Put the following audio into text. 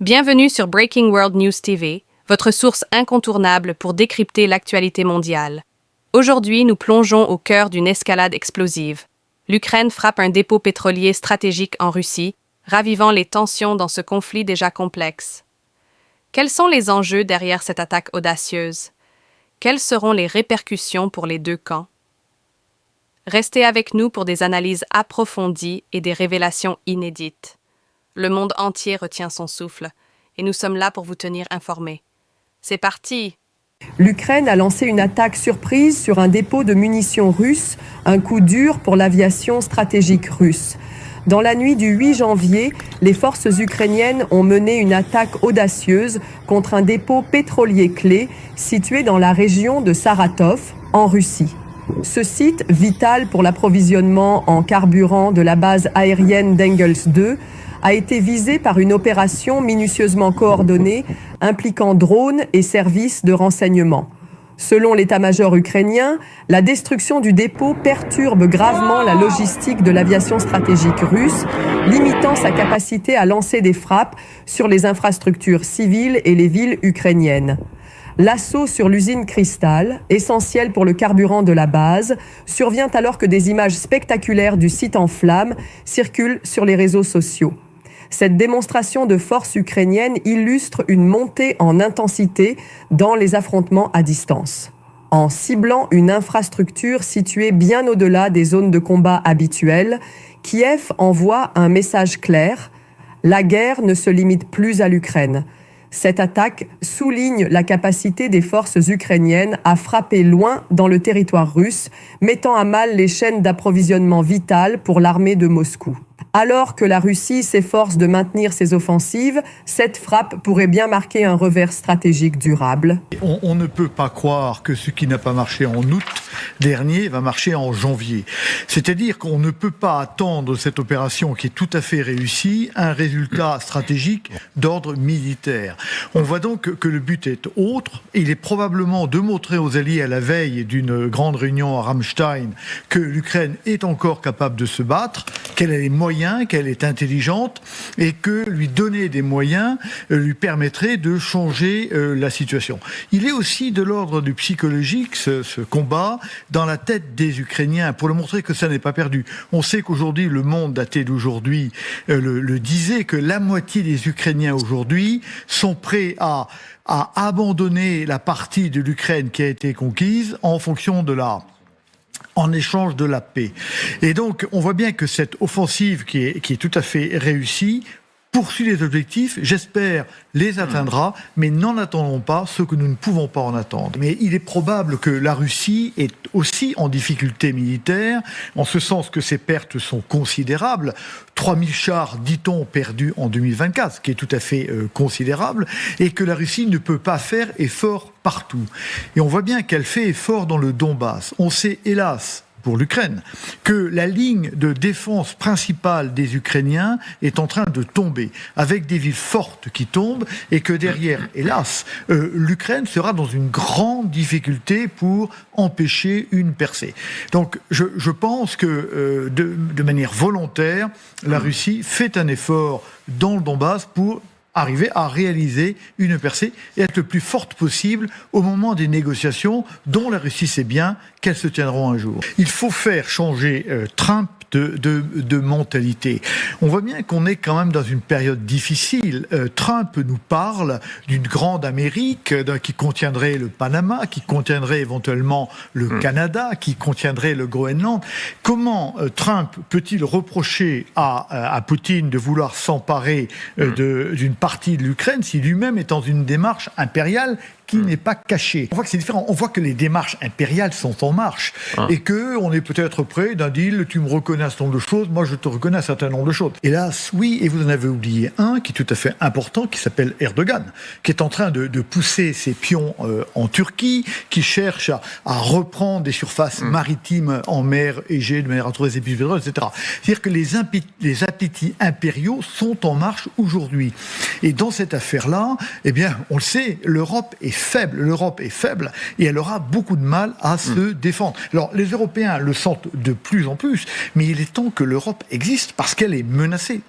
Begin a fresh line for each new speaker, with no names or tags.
Bienvenue sur Breaking World News TV, votre source incontournable pour décrypter l'actualité mondiale. Aujourd'hui, nous plongeons au cœur d'une escalade explosive. L'Ukraine frappe un dépôt pétrolier stratégique en Russie, ravivant les tensions dans ce conflit déjà complexe. Quels sont les enjeux derrière cette attaque audacieuse? Quelles seront les répercussions pour les deux camps? Restez avec nous pour des analyses approfondies et des révélations inédites. Le monde entier retient son souffle, et nous sommes là pour vous tenir informés. C'est parti!
L'Ukraine a lancé une attaque surprise sur un dépôt de munitions russe, un coup dur pour l'aviation stratégique russe. Dans la nuit du 8 janvier, les forces ukrainiennes ont mené une attaque audacieuse contre un dépôt pétrolier clé situé dans la région de Saratov, en Russie. Ce site, vital pour l'approvisionnement en carburant de la base aérienne d'Engels II, a été visé par une opération minutieusement coordonnée impliquant drones et services de renseignement. Selon l'état-major ukrainien, la destruction du dépôt perturbe gravement la logistique de l'aviation stratégique russe, limitant sa capacité à lancer des frappes sur les infrastructures civiles et les villes ukrainiennes. L'assaut sur l'usine Krystal, essentielle pour le carburant de la base, survient alors que des images spectaculaires du site en flammes circulent sur les réseaux sociaux. Cette démonstration de force ukrainienne illustre une montée en intensité dans les affrontements à distance. En ciblant une infrastructure située bien au-delà des zones de combat habituelles, Kiev envoie un message clair : la guerre ne se limite plus à l'Ukraine. Cette attaque souligne la capacité des forces ukrainiennes à frapper loin dans le territoire russe, mettant à mal les chaînes d'approvisionnement vitales pour l'armée de Moscou. Alors que la Russie s'efforce de maintenir ses offensives, cette frappe pourrait bien marquer un revers stratégique durable.
On ne peut pas croire que ce qui n'a pas marché en août dernier va marcher en janvier. C'est-à-dire qu'on ne peut pas attendre de cette opération qui est tout à fait réussie un résultat stratégique d'ordre militaire. On voit donc que le but est autre. Il est probablement de montrer aux alliés à la veille d'une grande réunion à Ramstein que l'Ukraine est encore capable de se battre, qu'elle a les moyens, qu'elle est intelligente et que lui donner des moyens lui permettrait de changer la situation. Il est aussi de l'ordre du psychologique, ce combat, dans la tête des Ukrainiens, pour leur montrer que ça n'est pas perdu. On sait qu'aujourd'hui, le monde daté d'aujourd'hui le disait, que la moitié des Ukrainiens aujourd'hui sont prêts à abandonner la partie de l'Ukraine qui a été conquise en échange de la paix. Et donc, on voit bien que cette offensive qui est tout à fait réussie poursuit les objectifs, j'espère les atteindra, mais n'en attendons pas ce que nous ne pouvons pas en attendre. Mais il est probable que la Russie est aussi en difficulté militaire, en ce sens que ses pertes sont considérables. 3000 chars, dit-on, perdus en 2024, ce qui est tout à fait considérable, et que la Russie ne peut pas faire effort partout. Et on voit bien qu'elle fait effort dans le Donbass. On sait, hélas, pour l'Ukraine, que la ligne de défense principale des Ukrainiens est en train de tomber, avec des villes fortes qui tombent, et que derrière, hélas, l'Ukraine sera dans une grande difficulté pour empêcher une percée. Donc je pense que de manière volontaire, la Russie fait un effort dans le Donbass pour arriver à réaliser une percée et être le plus forte possible au moment des négociations dont la Russie sait bien qu'elles se tiendront un jour. Il faut faire changer Trump de mentalité. On voit bien qu'on est quand même dans une période difficile. Trump nous parle d'une grande Amérique qui contiendrait le Panama, qui contiendrait éventuellement le Canada, qui contiendrait le Groenland. Comment Trump peut-il reprocher à Poutine de vouloir s'emparer d'une partie de l'Ukraine si lui-même est dans une démarche impériale qui n'est pas cachée? On voit que c'est différent. On voit que les démarches impériales sont en marche et qu'on est peut-être près d'un deal. Tu me reconnais un certain nombre de choses, moi je te reconnais un certain nombre de choses. Hélas, oui, et vous en avez oublié un qui est tout à fait important, qui s'appelle Erdogan, qui est en train de pousser ses pions en Turquie, qui cherche à reprendre des surfaces maritimes en mer Égée de manière à trouver des épices pétrole, etc. C'est-à-dire que les appétits impériaux sont en marche aujourd'hui. Et dans cette affaire-là, eh bien, on le sait, l'Europe est faible et elle aura beaucoup de mal à se défendre. Alors, les Européens le sentent de plus en plus, mais il est temps que l'Europe existe parce qu'elle est menacée.